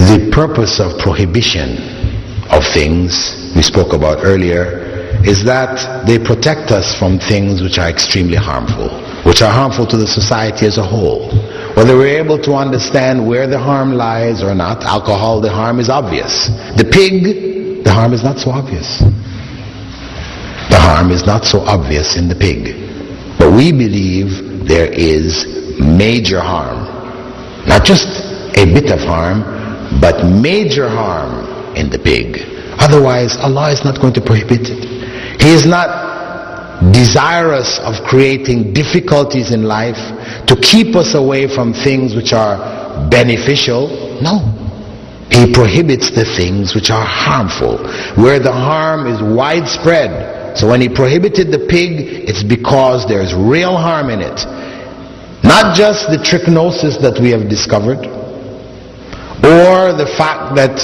the purpose of prohibition of things we spoke about earlier is that they protect us from things which are extremely harmful, which are harmful to the society as a whole. Whether we're able to understand where the harm lies or not, alcohol, the harm is obvious. The pig, the harm is not so obvious. The harm is not so obvious in the pig. But we believe there is major harm. Not just a bit of harm, but major harm in the pig. Otherwise, Allah is not going to prohibit it. He is not desirous of creating difficulties in life to keep us away from things which are beneficial. No. He prohibits the things which are harmful, where the harm is widespread. So when he prohibited the pig, it's because there's real harm in it. Not just the trichinosis that we have discovered, or the fact that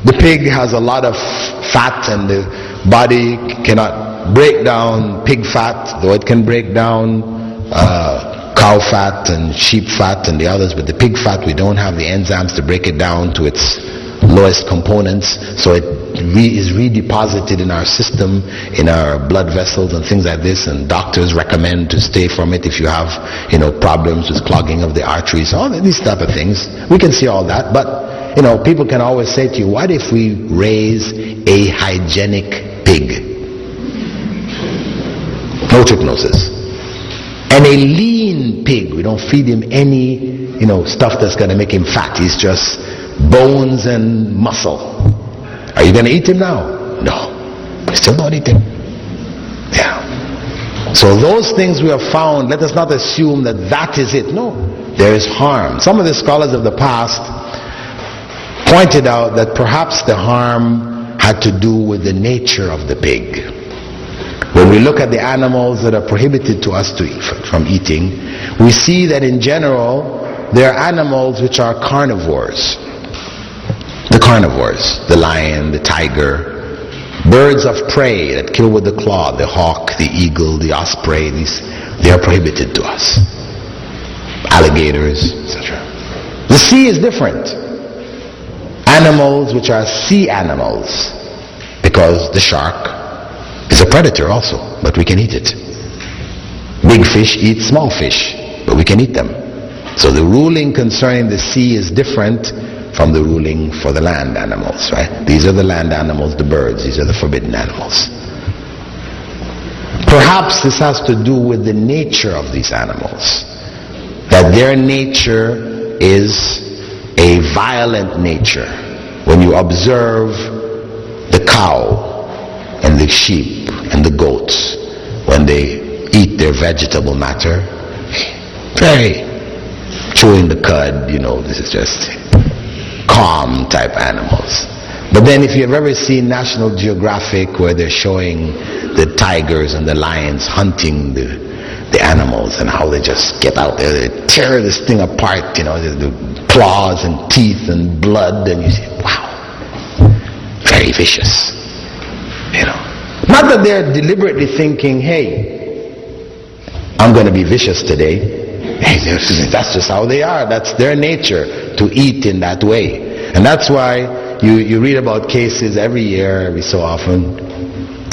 the pig has a lot of fat and the body cannot break down pig fat, though it can break down cow fat and sheep fat and the others, but the pig fat, we don't have the enzymes to break it down to its lowest components, so it is redeposited in our system, in our blood vessels and things like this, and doctors recommend to stay from it if you have, problems with clogging of the arteries, all these type of things. We can see all that, but people can always say to you, what if we raise a hygienic pig? No trichinosis. And a lean pig, we don't feed him any, stuff that's going to make him fat. He's just bones and muscle. Are you going to eat him now? No. You still don't eat him. Yeah. So those things we have found, let us not assume that that is it. No. There is harm. Some of the scholars of the past pointed out that perhaps the harm had to do with the nature of the pig. When we look at the animals that are prohibited to us to eat, from eating, we see that in general there are animals which are carnivores. The carnivores, the lion, the tiger, birds of prey that kill with the claw, the hawk, the eagle, the osprey, they are prohibited to us. Alligators, etc. The sea is different. Animals which are sea animals, because the shark is a predator also, but we can eat it. Big fish eat small fish, but we can eat them. So the ruling concerning the sea is different from the ruling for the land animals, right? These are the land animals, the birds, these are the forbidden animals. Perhaps this has to do with the nature of these animals, that their nature is a violent nature. When you observe the cow and the sheep and the goats, when they eat their vegetable matter, very chewing the cud, this is just calm type animals. But then if you've ever seen National Geographic where they're showing the tigers and the lions hunting the animals and how they just get out there, they tear this thing apart, the claws and teeth and blood, and you say, wow, very vicious. Not that they're deliberately thinking, hey, I'm going to be vicious today. Hey, that's just how they are. That's their nature, to eat in that way. And that's why you read about cases every year, every so often.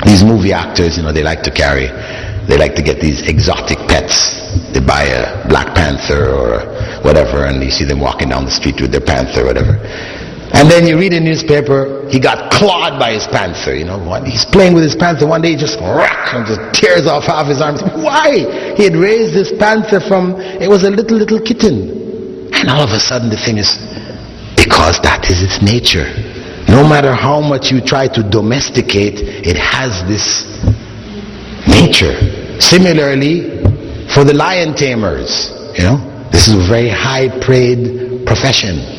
These movie actors, they like to get these exotic pets. They buy a Black Panther or whatever, and you see them walking down the street with their panther or whatever. And then you read in the newspaper, he got clawed by his panther. He's playing with his panther. One day he just tears off half his arms. Why? He had raised this panther it was a little kitten. And all of a sudden the thing is, because that is its nature. No matter how much you try to domesticate, it has this nature. Similarly, for the lion tamers, this is a very high-paid profession.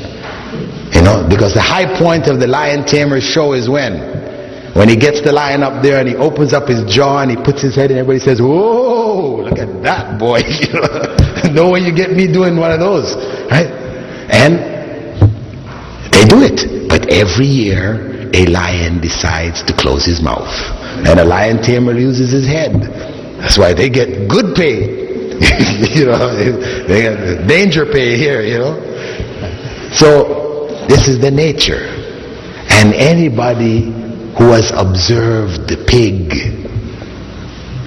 Because the high point of the lion tamer show is when he gets the lion up there and he opens up his jaw and he puts his head and everybody says, whoa, look at that boy. No way you get me doing one of those, right? And they do it. But every year a lion decides to close his mouth and a lion tamer loses his head. That's why they get good pay. They get danger pay here, So this is the nature. And anybody who has observed the pig,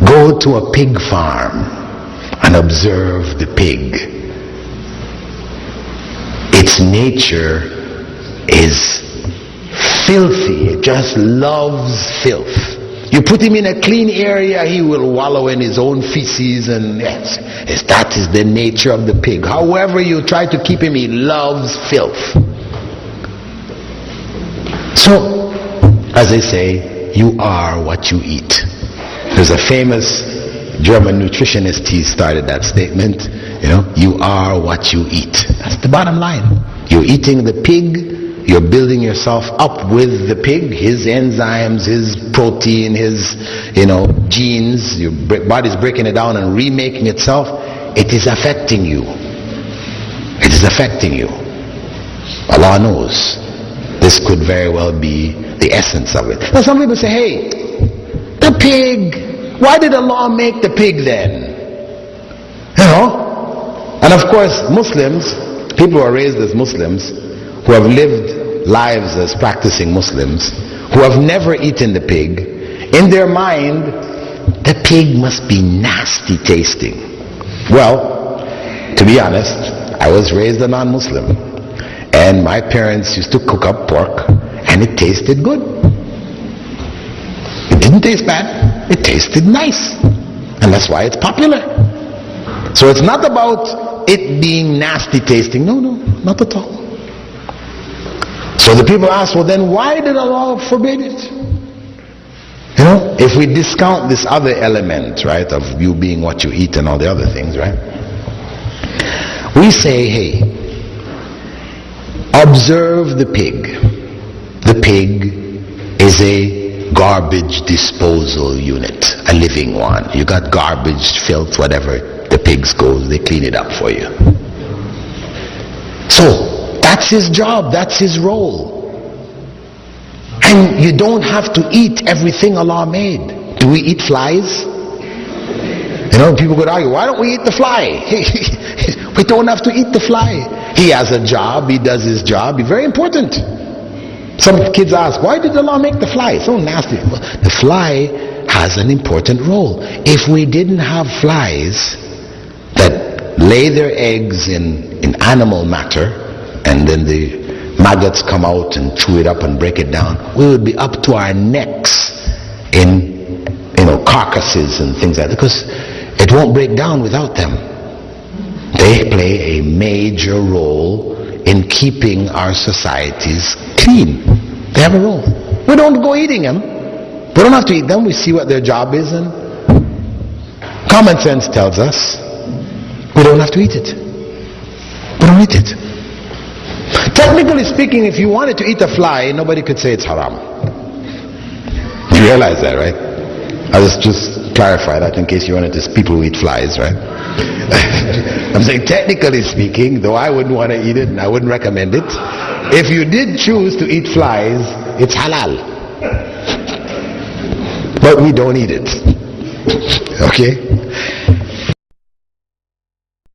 go to a pig farm and observe the pig. Its nature is filthy. It just loves filth. You put him in a clean area, he will wallow in his own feces, and yes, that is the nature of the pig. However you try to keep him, he loves filth. So, as they say, you are what you eat. There's a famous German nutritionist, he started that statement, you are what you eat. That's the bottom line. You're eating the pig, you're building yourself up with the pig, his enzymes, his protein, his genes. Your body's breaking it down and remaking itself. It is affecting you. It is affecting you. Allah knows. This could very well be the essence of it. Now some people say, hey, the pig, why did Allah make the pig then? And of course Muslims, people who are raised as Muslims, who have lived lives as practicing Muslims, who have never eaten the pig, in their mind, the pig must be nasty tasting. Well, to be honest, I was raised a non-Muslim, and my parents used to cook up pork, and it tasted good. It didn't taste bad, it tasted nice, and that's why it's popular. So it's not about it being nasty tasting. No, not at all. So the people ask, well then why did Allah forbid it? If we discount this other element, right, of you being what you eat and all the other things, right? We say, hey, observe the pig. The pig is a garbage disposal unit, a living one. You got garbage, filth, whatever, the pigs goes, they clean it up for you. So, that's his job, that's his role. And you don't have to eat everything Allah made. Do we eat flies? People could argue, why don't we eat the fly? We don't have to eat the fly. He has a job, he does his job, he's very important. Some kids ask, why did Allah make the fly? So nasty. The fly has an important role. If we didn't have flies that lay their eggs in animal matter, and then the maggots come out and chew it up and break it down, we would be up to our necks in carcasses and things like that, because it won't break down without them. They play a major role in keeping our societies clean. They have a role. We don't go eating them. We don't have to eat them. We see what their job is, and common sense tells us we don't have to eat it. We don't eat it. Technically speaking, if you wanted to eat a fly, nobody could say it's haram. You realize that, right? I'll just clarify that in case you wanted to people who eat flies, right? I'm saying technically speaking, though I wouldn't want to eat it and I wouldn't recommend it, if you did choose to eat flies, it's halal. But we don't eat it. Okay?